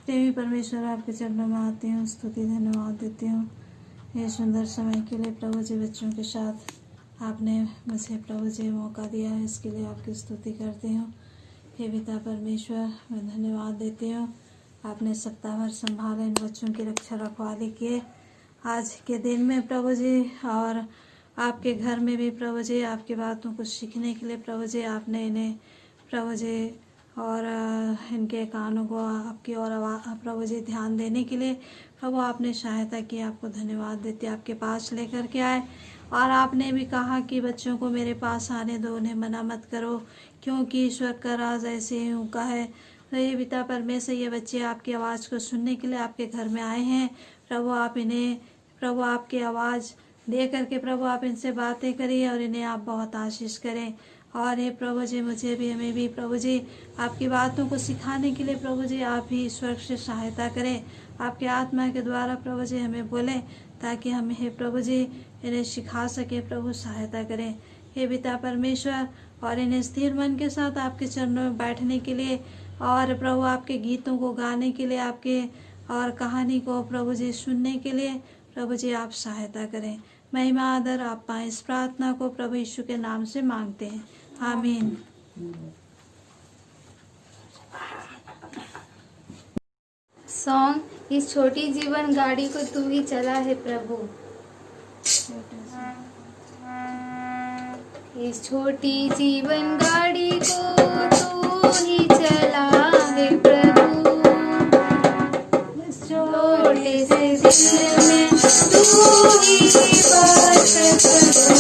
देवी परमेश्वर आपके चरणों में आती हूँ, स्तुति धन्यवाद देती हूँ ये सुंदर समय के लिए। प्रभु जी बच्चों के साथ आपने मुझे प्रभु जी मौका दिया है, इसके लिए आपकी स्तुति करती हूँ। हे पिता परमेश्वर, मैं धन्यवाद देती हूँ, आपने सप्ताह भर संभाले, इन बच्चों की रक्षा रखवाली किए आज के दिन में प्रभु जी, और आपके घर में भी प्रभु जी आपकी बातों को सीखने के लिए प्रभु जी आपने इन्हें प्रभु जी और इनके कानों को आपकी ओर प्रभु जी ध्यान देने के लिए प्रभु आपने सहायता की। आपको धन्यवाद देते, आपके पास लेकर के आए, और आपने भी कहा कि बच्चों को मेरे पास आने दो, उन्हें मना मत करो, क्योंकि ईश्वर का राज ऐसे ही उनका है। तो ये पिता परमेश्वर, ये बच्चे आपकी आवाज़ को सुनने के लिए आपके घर में आए हैं प्रभु। आप इन्हें प्रभु आपकी आवाज़ दे करके प्रभु आप इनसे बातें करिए और इन्हें आप बहुत आशीष करें। और हे प्रभु जी मुझे भी, हमें भी प्रभु जी आपकी बातों को सिखाने के लिए प्रभु जी आप ही ईश्वर से सहायता करें, आपके आत्मा के द्वारा प्रभु जी हमें बोलें, ताकि हम हे प्रभु जी इन्हें सिखा सके। प्रभु सहायता करें हे पिता परमेश्वर, और इन्हें स्थिर मन के साथ आपके चरणों में बैठने के लिए, और प्रभु आपके गीतों को गाने के लिए, आपके और कहानी को प्रभु जी सुनने के लिए प्रभु जी आप सहायता करें। महिमा आदर आप पाएं, इस प्रार्थना को प्रभु यीशु के नाम से मांगते हैं, आमीन। सॉन्ग, इस छोटी जीवन गाड़ी को तू ही चला है प्रभु। इस छोटी जीवन गाड़ी को तू ही चला है प्रभु। इस छोटे से दिल में तू ही बस प्रभु।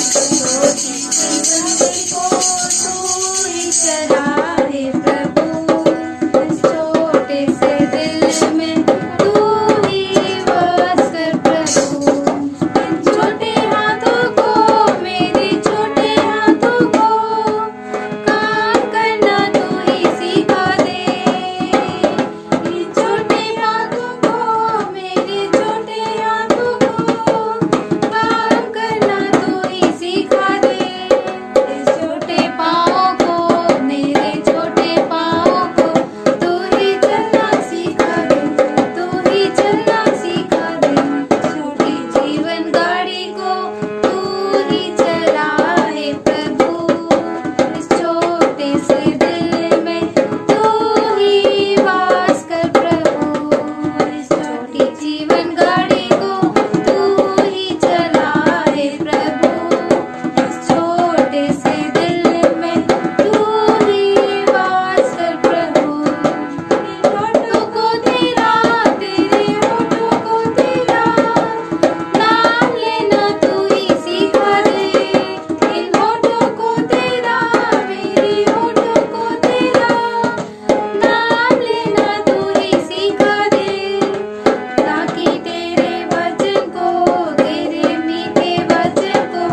छोटी जीवन गाड़ी को तू ही चला है प्रभु। इस छोटे से दिल में तू ही बस प्रभु। छोटे हाथों को, मेरे छोटे हाथों को काम करना तू ही सिखा दे। इन छोटे हाथों को, मेरे छोटे हाथों को काम करना तू ही सिखा दे। इस छोटे पाँवों को, मेरे छोटे पाँवों को तू ही चलना सिखा दे, तू ही चलना सिखा दे। छोटी जीवन गाड़ी को तू ही चला है प्रभु। इस छोटे से दिल में तू ही वास कर प्रभु। इस छोटी जीवन गाड़ी को तू ही चला है प्रभु। इस छोटे से दिल में तू ही वास कर प्रभु। इन होठों को तेरा, तेरे होठों को तेरा नाम लेना तू ही सिखा दे। इन होठों को तेरा, मेरे होठों को तेरा नाम लेना तू ही सिखा दे। ताकि तेरे वचन को, तेरे मीठे वचन को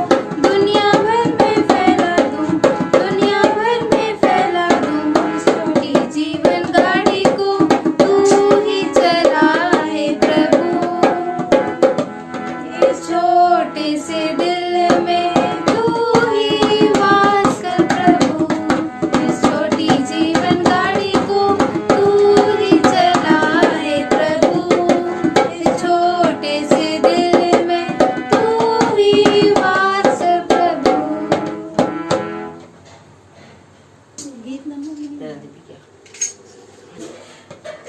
दुनिया भर में फैला दूं, दुनिया भर में फैला दूं। इस छोटी जीवन गाड़ी को तू ही चला है प्रभु। इस छोटे से दिल में तू ही वास कर प्रभु। इस छोटी जीवन गाड़ी को तू ही चला है प्रभु। इस छोटे से दिल में तू ही वास कर प्रभु। गीत नंबर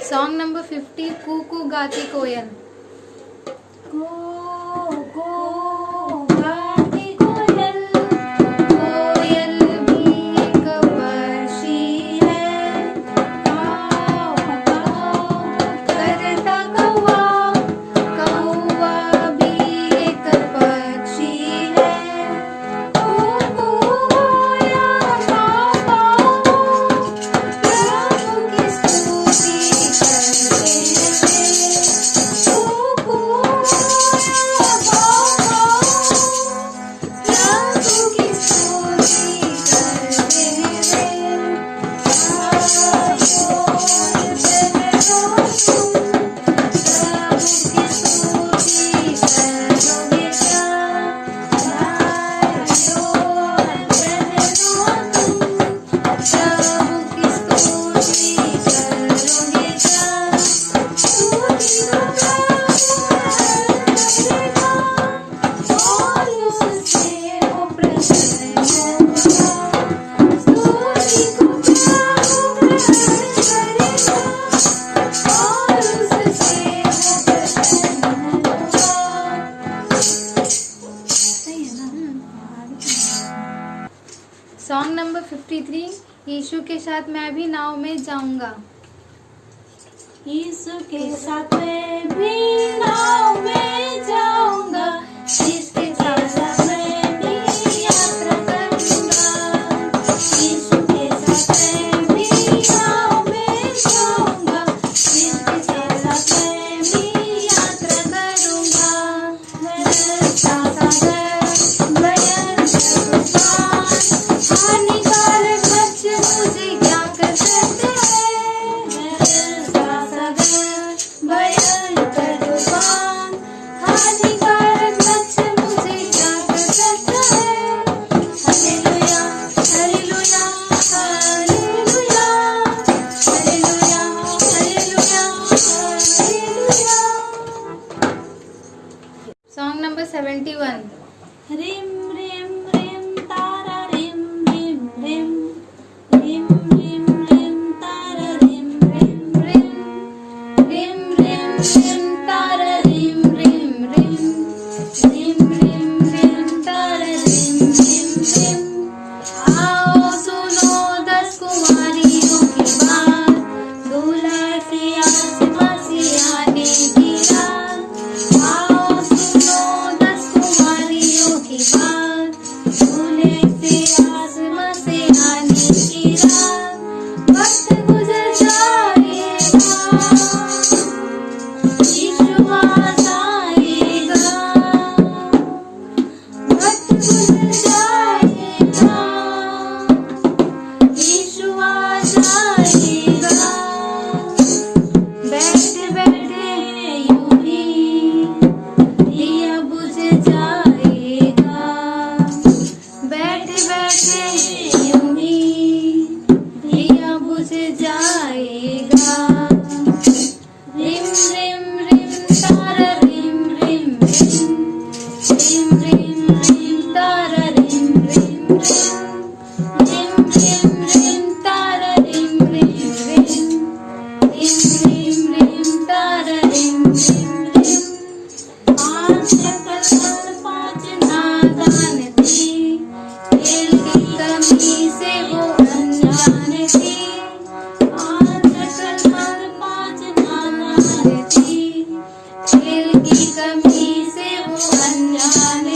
सॉन्ग नंबर 50, कू गाती कोयल। गाती कोयल, कोयल भी एक पक्षी है। काव काव करता कौवा, कौवा भी एक पक्षी है। कू गोया काव काव प्रभु की स्तुति करते हैं। सॉन्ग नंबर 53, यीशु के साथ मैं भी नाव में जाऊंगा। यीशु के साथ मैं भी नाव में जाऊंगा, इसके साथ मैं भी यात्रा करूंगा। यीशु के साथ मैं भी नाव में जाऊंगा, इसके साथ मैं भी यात्रा करूंगा। रास्ता सागर भयंकर तूफान, हानिकारक बच्चे मुझे क्या कर सकते हैं। भयंकर तूफान, हानिकारक बच्चे मुझे क्या कर सकता है। Hallelujah hallelujah hallelujah hallelujah hallelujah hallelujah. Song number 71, रिम रिम रिम तारा रिम रिम रिम रिम रिम रिम तारा रिम रिम रिम रिम रिम रिम तारा रिम रिम रिम रिम रिम रिम तारा रिम रिम रिम। आओ सुनो 10 कुंवारियों की बात, दूल्हा से आसमां से आने की रात। आओ सुनो 10 कुंवारियों की बात, दूल्हे से आसमां से आने की रात। वक्त गुजर जाएगा, यीशु आएगा। वक्त गुजर जाएगा, यीशु आ जाएगा। बैठे बैठे यूं ही दिया बुझ जाएगा, बैठे बैठे यूं ही दिया बुझ जाएगा। रिम रिम रिम तारा रिम रिम रिम रिम रिम रिम तारा रिम रिम रिम रिम रिम तारा रिम रिम रिम रिम रिम रिम तारा रिम रिम रिम। 5 शकल 5 नादान थी, तेल की कमी से वो अनजान थी। 5 शकल 5 नादान थी, तेल की कमी से वो अनजान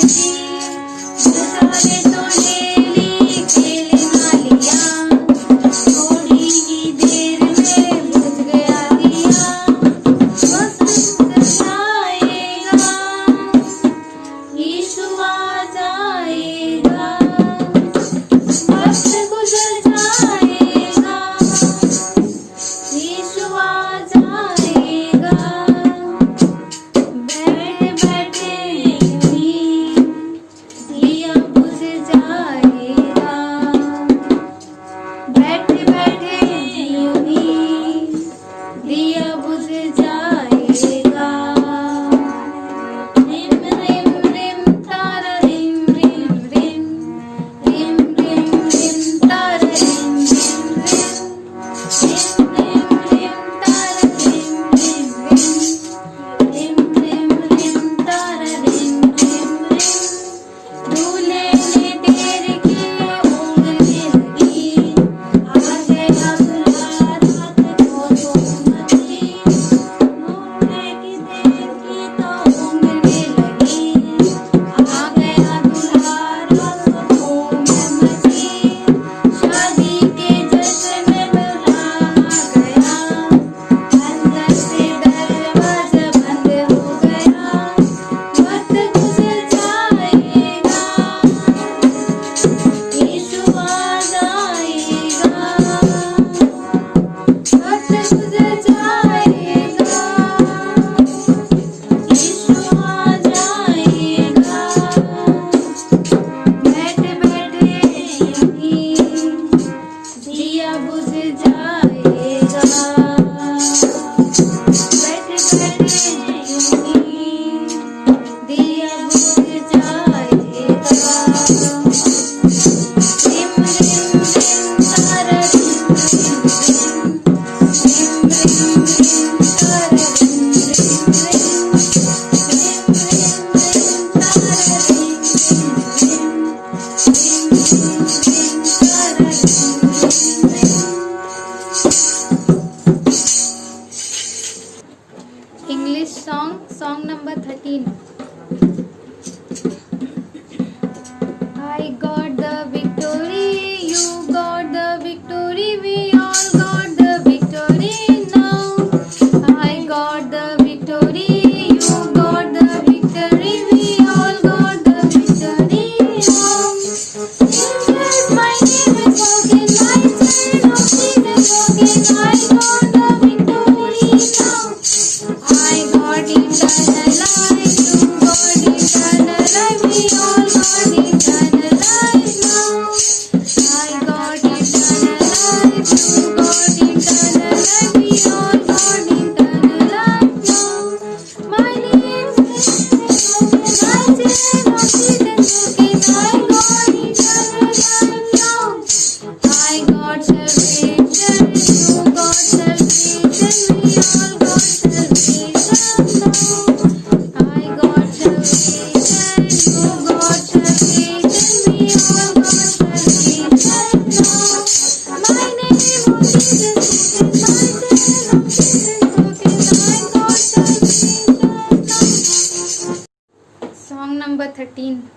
13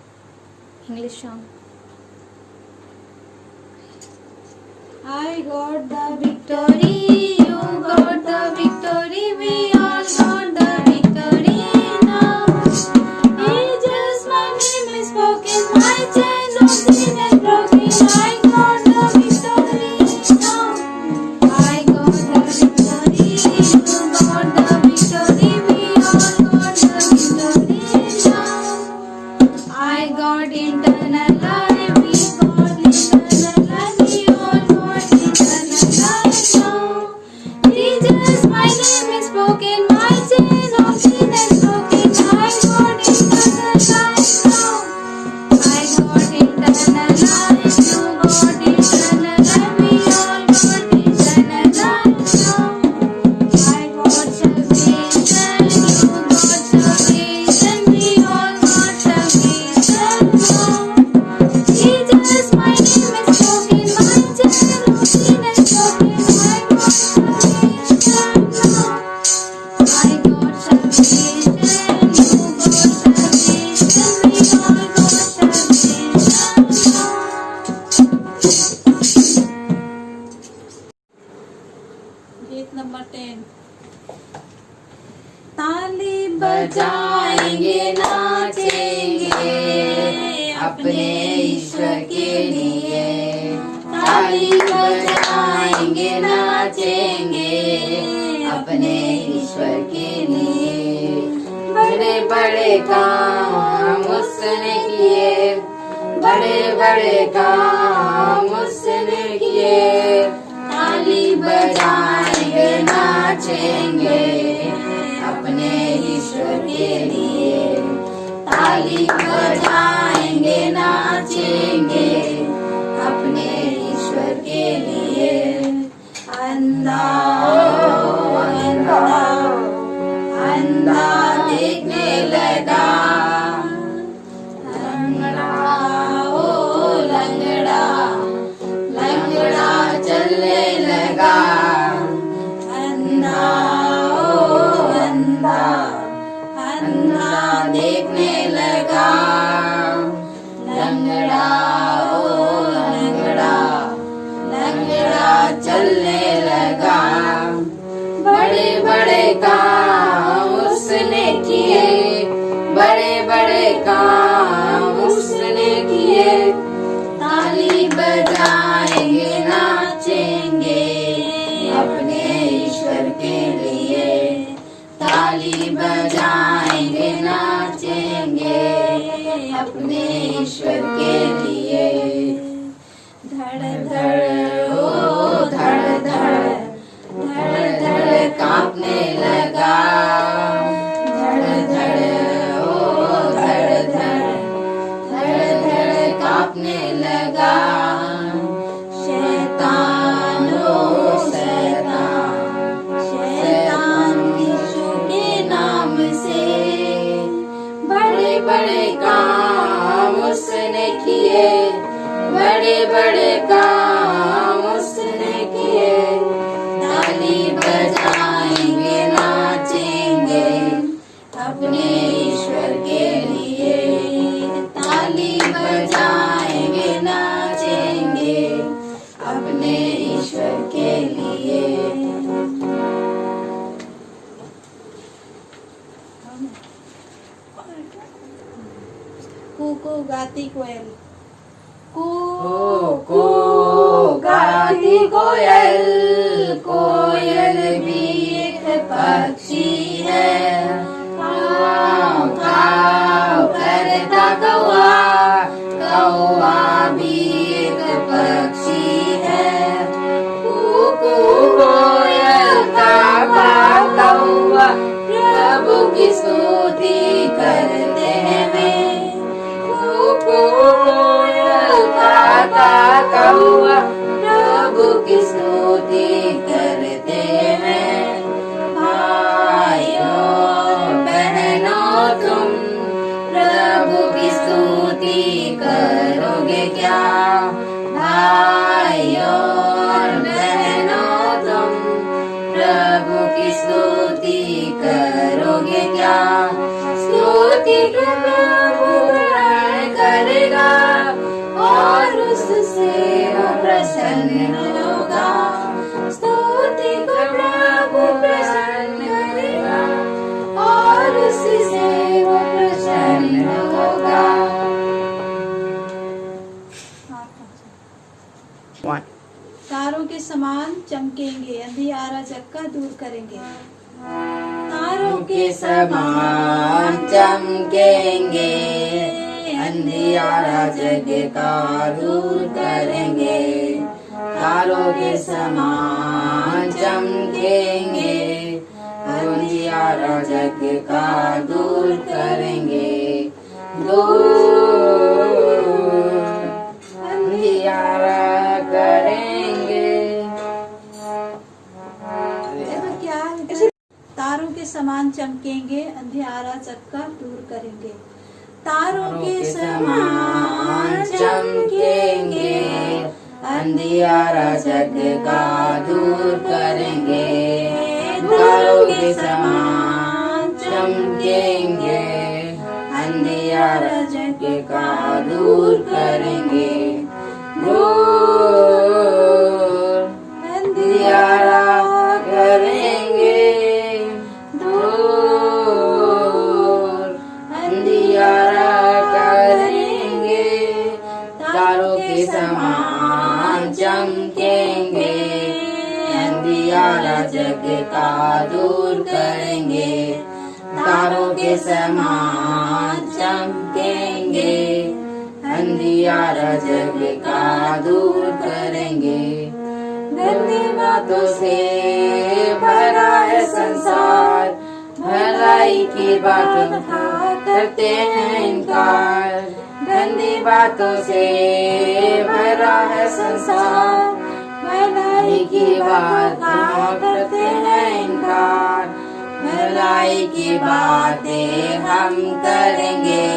English song. I got the Victory, you got the victory, we all got the victory now. Jesus, my name is spoken, my chains of sin is broken. I got the victory now. I got the victory, you got the victory, we all got the victory now. I got eternal life, we got eternal life, we all got eternal life now. Jesus, my name is spoken, my chains of sin is broken. I got eternal life now. I got eternal life, you got eternal life, we all got eternal life now. I got salvation, you got salvation, we all got salvation now. Jesus, my name is spoken, my chains of sin is broken. I got salvation now. I got salvation, you got salvation, we all got salvation now. गीत number 10। ताली बजाएंगे नाचेंगे अपने ईश्वर के लिए। ताली बजाएंगे नाचेंगे अपने ईश्वर के लिए। बड़े बड़े काम उसने किए, बड़े बड़े काम उसने किए। ताली बजाएंगे नाचेंगे अपने ईश्वर के लिए। ताली बजाएंगे नाचेंगे अपने ईश्वर के लिए। अंधा अंधा अंधा देखने लगा, लंगड़ा ओ लंगड़ा लंगड़ा चलने लगा। अंधा ओ अंधा अंधा देखने लगा, लंगड़ा ओ लंगड़ा लंगड़ा चलने लगा। बड़े बड़े काम उसने किए, बड़े बड़े काम उसने किए। ताली बजाएंगे नाचेंगे अपने ईश्वर के लिए। ताली बजाएंगे नाचेंगे अपने ईश्वर के लिए। धड़ धड़ ओ धड़ धड़ धड़ धड़ कांपने लगा, धड़ धड़ ओ धड़ धड़ धड़ धड़ कांपने लगा। शैतान ओ शैतान शैतान यीशु के नाम से। बड़े बड़े काम उसने किए, बड़े बड़े काम उसने किए। ताली बजाएंगे नाचेंगे अपने ईश्वर के लिए। ताली बजाएंगे नाचेंगे अपने ईश्वर के लिए। कुकू गाती कोयल। को गाती कोयल, कोयल भी एक पक्षी है। काव काव करता कौवा, कौवा भी एक पक्षी है। कुकू कोयल काका कौवा प्रभु की स्तुति करते हैं वे। कुकू कोयल काका कौवा प्रभु की स्तुति करते हैं। भाइयों बहनों तुम प्रभु की स्तुति करोगे क्या? भाइयों बहनों तुम प्रभु की स्तुति करोगे क्या? स्तुति प्रभु तारों के समान चमकेंगे, अंधियारा चक्का दूर करेंगे। तारों के समान चमकेंगे, अंधियारा जग का दूर करेंगे। तारों के समान चमकेंगे, अंधियारा जग का दूर करेंगे। दूर अंधियारा करेंगे। देखो क्या है? तारों के समान चमकेंगे, अंधियारा चक्का दूर करेंगे। तारों के समान चमकेंगे, अंधियारा जग का दूर करेंगे। तारों के समान चमकेंगे, अंधियारा जग का दूर करेंगे। दूर अंधियारा करेंगे। दूर अंधियारा करेंगे। तारों के समान चमकेंगे, अंधियारा जग का दूर करेंगे। तारों के समान चमकेंगे, अंधियारा जग का दूर करेंगे। गंदी बातों से भरा है संसार, भलाई की बातों का करते हैं इनकार। गंदी बातों से भरा है संसार, भलाई की बातों करते हैं इनकार। भलाई की बातें हम करेंगे,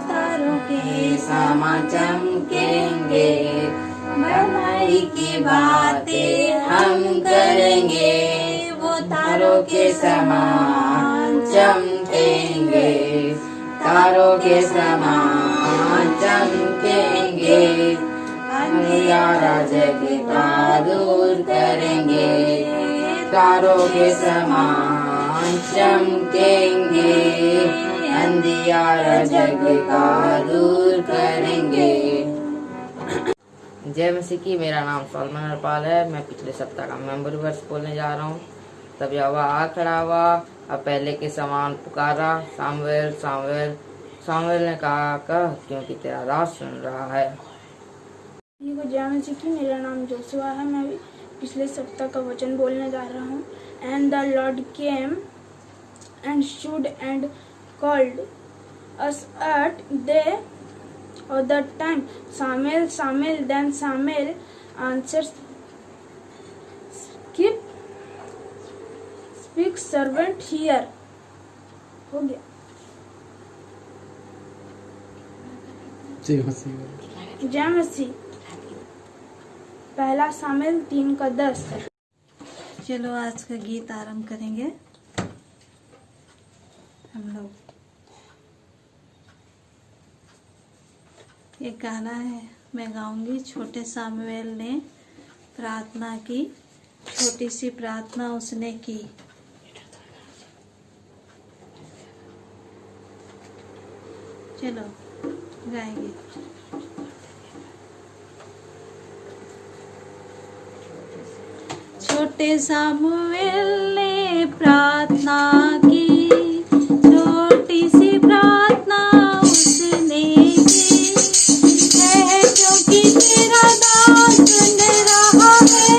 तारों के समान चमकेंगे। भलाई की बातें हम करेंगे, वो तारों के समान चमकेंगे। तारों के समान चमकेंगे, अंधियारा जग का दूर करेंगे। तारों के समान चमकेंगे, अंधियारा जग का दूर करेंगे। जय मसीह की। मेरा नाम सलमान हरपाल है। मैं पिछले सप्ताह का मेंबर वर्ष बोलने जा रहा हूँ। तब यहोवा आ खड़ा हुआ, अब पहले के समान पुकारा, सामुएल सामुएल। सामुएल ने कहा, कह, क्योंकि तेरा दास सुन रहा है। जय मसीह की। मेरा नाम जोशुआ है। मैं पिछले सप्ताह का वचन बोलने जा रहा हूँ। And the Lord came and stood and called us at the time, Samuel, Samuel. Then Samuel answered, speak, servant here. हो गया। जय मसीह। पहला सामुएल 3:10। चलो आज का गीत आरंभ करेंगे हम लोग। ये गाना है, मैं गाऊंगी। छोटे सामुएल ने प्रार्थना की, छोटी सी प्रार्थना उसने की। चलो गाएंगे। छोटे सामुएल ने प्रार्थना की, छोटी सी प्रार्थना उसने की। है क्योंकि तेरा दास सुन रहा है,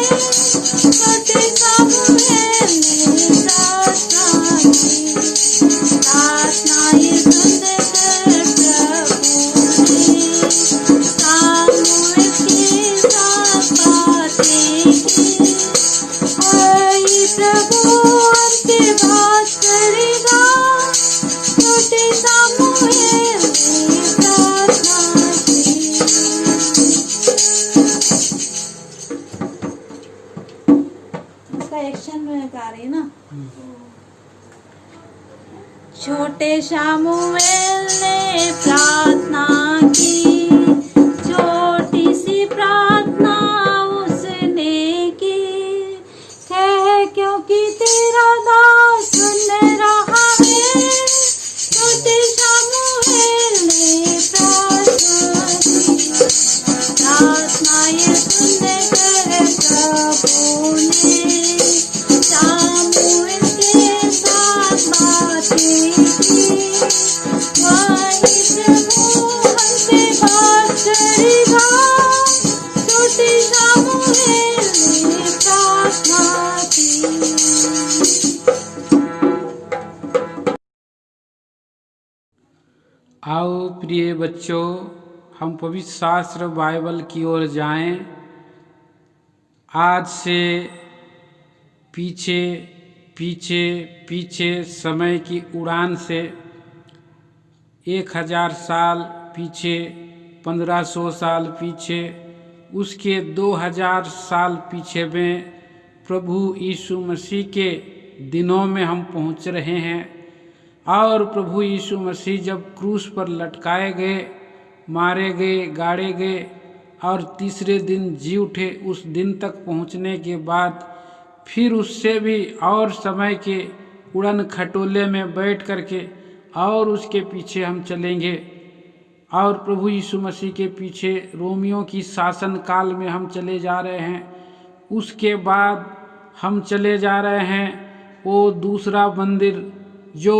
छोटे सामुएल ने प्रार्थना की। प्रार्थना ये सुनकर प्रभु ने सामुएल के साथ बातें की। प्रभु हमसे बात करेगा, छोटे सामुएल ने प्रार्थना की। इसका एक्शन में गा रही है ना। छोटे सामुएल ने प्रार्थना की, छोटी सी प्रार्थना उसने की। है क्योंकि तेरा दास सुन रहा है, छोटे सामुएल ने प्रार्थना की। प्रार्थना ये सुनकर आओ प्रिय बच्चों, हम पवित्र शास्त्र बाइबल की ओर जाएं। आज से पीछे पीछे पीछे समय की उड़ान से 1000 साल पीछे, 1500 साल पीछे, उसके 2000 साल पीछे में प्रभु यीशु मसीह के दिनों में हम पहुंच रहे हैं। और प्रभु यीशु मसीह जब क्रूस पर लटकाए गए, मारे गए, गाड़े गए और तीसरे दिन जी उठे, उस दिन तक पहुंचने के बाद फिर उससे भी और समय के उड़न खटोले में बैठ करके और उसके पीछे हम चलेंगे। और प्रभु यीशु मसीह के पीछे रोमियों की शासन काल में हम चले जा रहे हैं। उसके बाद हम चले जा रहे हैं वो दूसरा मंदिर जो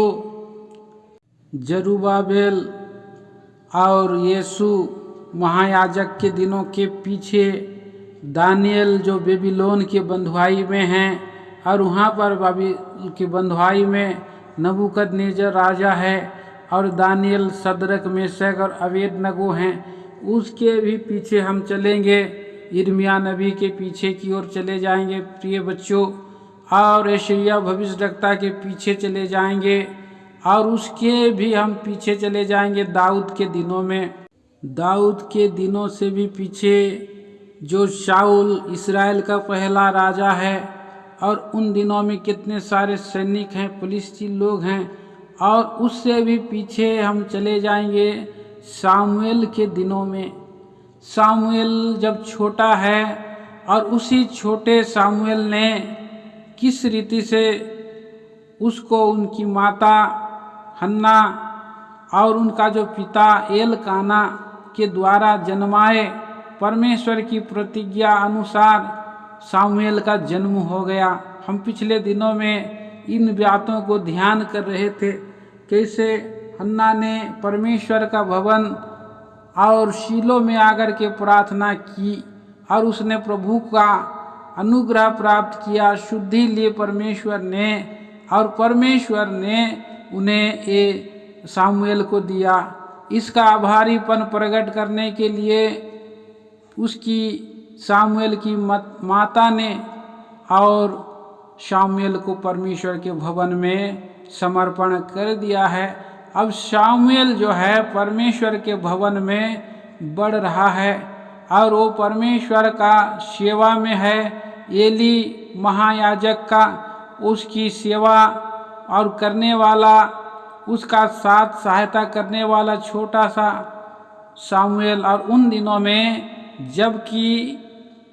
जरुब्बाबेल और यीशु महायाजक के दिनों के पीछे दानियल जो बेबीलोन के बंधुआई में हैं, और वहाँ पर बाबेल की बंधुआई में नबूकदनेस्सर राजा है और दानियल, शद्रक, मेशक और अबेदनगो हैं। उसके भी पीछे हम चलेंगे, यिर्मयाह नबी के पीछे की ओर चले जाएंगे प्रिय बच्चों, और यशायाह भविष्यद्वक्ता के पीछे चले जाएंगे, और उसके भी हम पीछे चले जाएंगे दाऊद के दिनों में। दाऊद के दिनों से भी पीछे जो शाऊल इस्राएल का पहला राजा है, और उन दिनों में कितने सारे सैनिक हैं, फिलिस्ती लोग हैं। और उससे भी पीछे हम चले जाएंगे सामुएल के दिनों में। सामुएल जब छोटा है, और उसी छोटे सामुएल ने किस रीति से उसको उनकी माता हन्ना और उनका जो पिता एलकाना के द्वारा जन्माए परमेश्वर की प्रतिज्ञा अनुसार सामुएल का जन्म हो गया। हम पिछले दिनों में इन बातों को ध्यान कर रहे थे, कैसे हन्ना ने परमेश्वर का भवन और शीलो में आकर के प्रार्थना की, और उसने प्रभु का अनुग्रह प्राप्त किया, शुद्धि लिए परमेश्वर ने, और परमेश्वर ने उन्हें ये सामुएल को दिया। इसका आभारीपन प्रकट करने के लिए उसकी सामुएल की माता ने और सामुएल को परमेश्वर के भवन में समर्पण कर दिया है। अब सामुएल जो है परमेश्वर के भवन में बढ़ रहा है, और वो परमेश्वर का सेवा में है। एली महायाजक का उसकी सेवा और करने वाला, उसका साथ सहायता करने वाला छोटा सा सामुएल। और उन दिनों में जबकि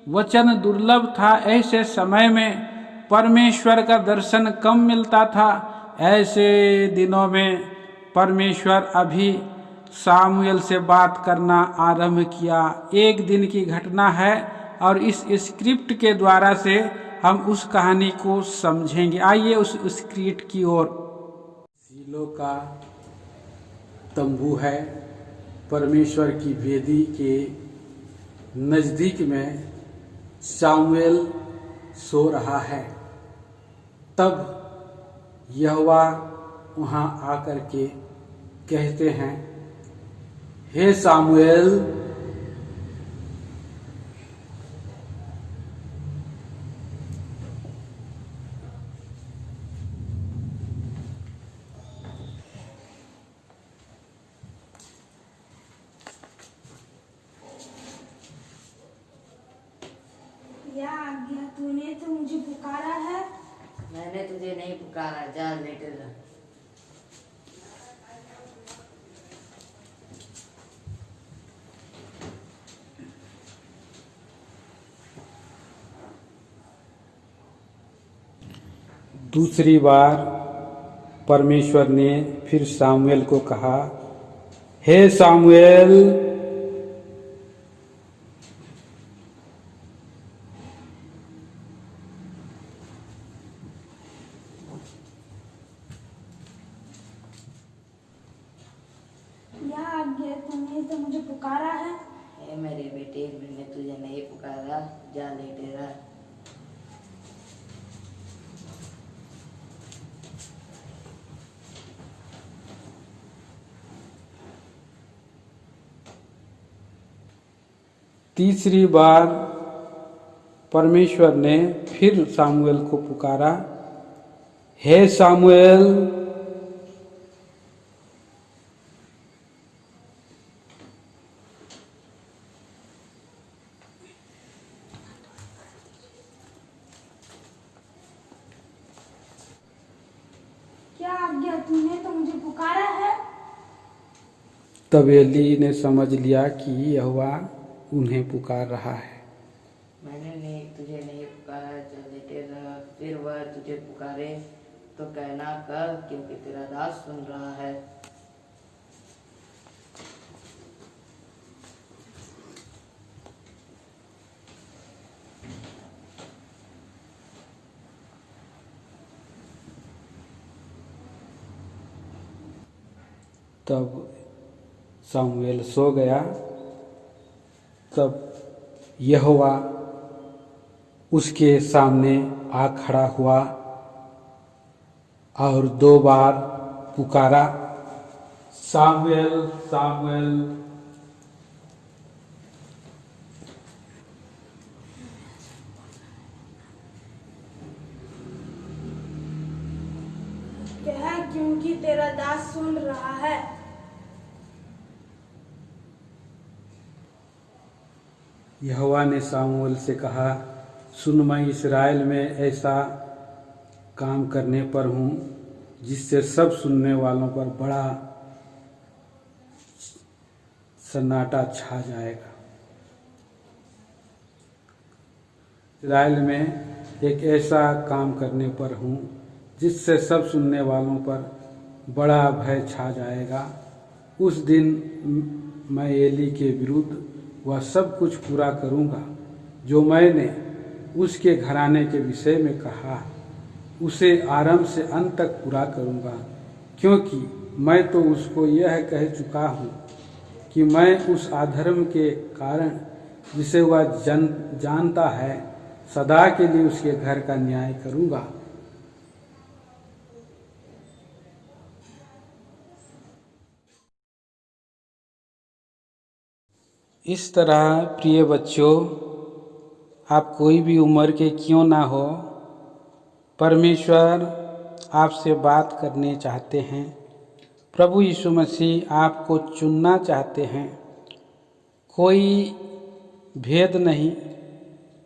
वचन दुर्लभ था, ऐसे समय में परमेश्वर का दर्शन कम मिलता था, ऐसे दिनों में परमेश्वर अभी सामुएल से बात करना आरंभ किया। एक दिन की घटना है, और इस स्क्रिप्ट के द्वारा से हम उस कहानी को समझेंगे। आइए उस स्क्रिप्ट की ओर। शीलो का तंबू है, परमेश्वर की वेदी के नज़दीक में सामुएल सो रहा है। तब यहोवा वहाँ आकर के कहते हैं, हे सामुएल। या आज्ञा, तूने तो मुझे पुकारा है। मैंने तुझे नहीं पुकारा, जा लेटे रह। दूसरी बार परमेश्वर ने फिर सामुएल को कहा, हे सामुएल। या आज्ञा, तूने तो मुझे पुकारा है। ए मेरे बेटे, मैंने तुझे नहीं पुकारा, जा लेटे रह। तीसरी बार परमेश्वर ने फिर सामुएल को पुकारा, हे सामुएल। क्या आज्ञा, तूने तो मुझे पुकारा है। तब एली ने समझ लिया कि यहोवा उन्हें पुकार रहा है। मैंने तुझे नहीं पुकारा, चल लेटे रह। फिर वह तुझे पुकारे तो कहना कर, क्योंकि तेरा दास सुन रहा है। तब सामुएल सो गया। तब यहोवा उसके सामने आ खड़ा हुआ और 2 बार पुकारा, सामुएल सामुएल। कहा, क्योंकि तेरा दास सुन रहा है। यहोवा ने सामुएल से कहा, सुन, मैं इस्राएल में ऐसा काम करने पर हूँ जिससे सब सुनने वालों पर बड़ा सन्नाटा छा जाएगा। इस्राएल में एक ऐसा काम करने पर हूँ जिससे सब सुनने वालों पर बड़ा भय छा जाएगा। उस दिन मैं एली के विरुद्ध वह सब कुछ पूरा करूँगा जो मैंने उसके घराने के विषय में कहा, उसे आरंभ से अंत तक पूरा करूँगा। क्योंकि मैं तो उसको यह कह चुका हूँ कि मैं उस अधर्म के कारण जिसे वह जानता है, सदा के लिए उसके घर का न्याय करूँगा। इस तरह प्रिय बच्चों, आप कोई भी उम्र के क्यों ना हो, परमेश्वर आपसे बात करने चाहते हैं। प्रभु यीशु मसीह आपको चुनना चाहते हैं। कोई भेद नहीं,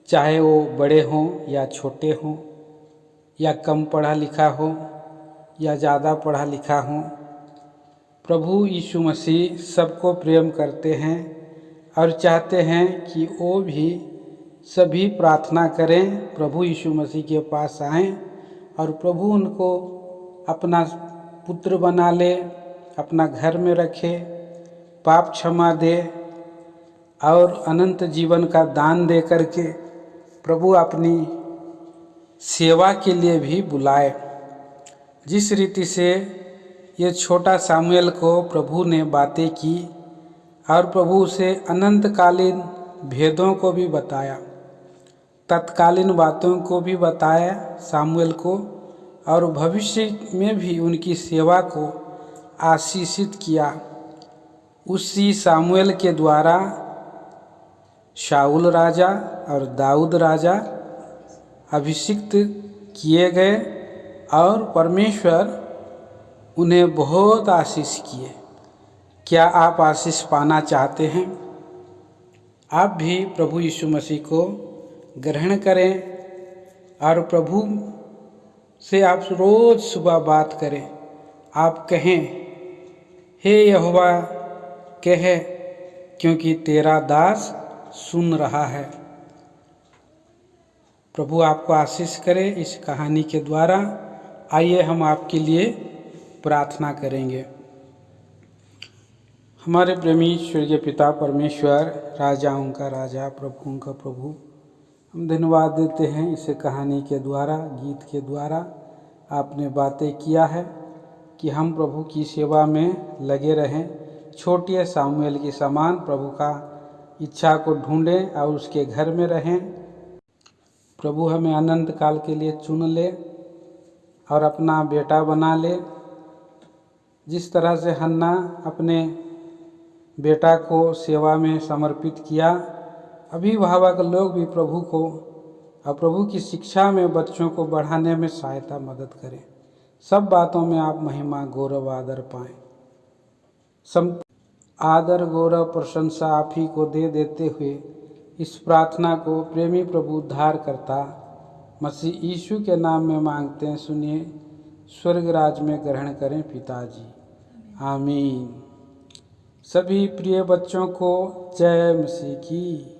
चाहे वो बड़े हों या छोटे हों, या कम पढ़ा लिखा हो या ज़्यादा पढ़ा लिखा हो। प्रभु यीशु मसीह सबको प्रेम करते हैं और चाहते हैं कि वो भी सभी प्रार्थना करें, प्रभु यीशु मसीह के पास आएं और प्रभु उनको अपना पुत्र बना ले, अपना घर में रखे, पाप क्षमा दे और अनंत जीवन का दान दे करके प्रभु अपनी सेवा के लिए भी बुलाए। जिस रीति से ये छोटा सामुएल को प्रभु ने बातें की और प्रभु उसे अनंतकालीन भेदों को भी बताया, तत्कालीन बातों को भी बताया सामुएल को, और भविष्य में भी उनकी सेवा को आशीषित किया। उसी सामुएल के द्वारा शाऊल राजा और दाऊद राजा अभिषिक्त किए गए और परमेश्वर उन्हें बहुत आशीष किए। क्या आप आशीष पाना चाहते हैं? आप भी प्रभु यीशु मसीह को ग्रहण करें और प्रभु से आप रोज़ सुबह बात करें। आप कहें, हे यहोवा कहे, क्योंकि तेरा दास सुन रहा है। प्रभु आपको आशीष करे इस कहानी के द्वारा। आइए हम आपके लिए प्रार्थना करेंगे। हमारे प्रेमी स्वर्गीय पिता परमेश्वर, राजाओं का राजा, प्रभुओं का प्रभु, हम धन्यवाद देते हैं इस कहानी के द्वारा, गीत के द्वारा आपने बातें किया है कि हम प्रभु की सेवा में लगे रहें। छोटे सामुएल के समान प्रभु का इच्छा को ढूंढें और उसके घर में रहें। प्रभु हमें अनंत काल के लिए चुन ले और अपना बेटा बना ले। जिस तरह से हन्ना अपने बेटा को सेवा में समर्पित किया, अभिभावक लोग भी प्रभु को और प्रभु की शिक्षा में बच्चों को बढ़ाने में सहायता मदद करें। सब बातों में आप महिमा गौरव आदर पाएं। आदर गौरव प्रशंसा आप ही को दे देते हुए इस प्रार्थना को प्रेमी प्रभु उद्धार करता मसीह यीशु के नाम में मांगते हैं। सुनिए, स्वर्ग राज में ग्रहण करें पिताजी, आमीन। सभी प्रिय बच्चों को जय मसीह की।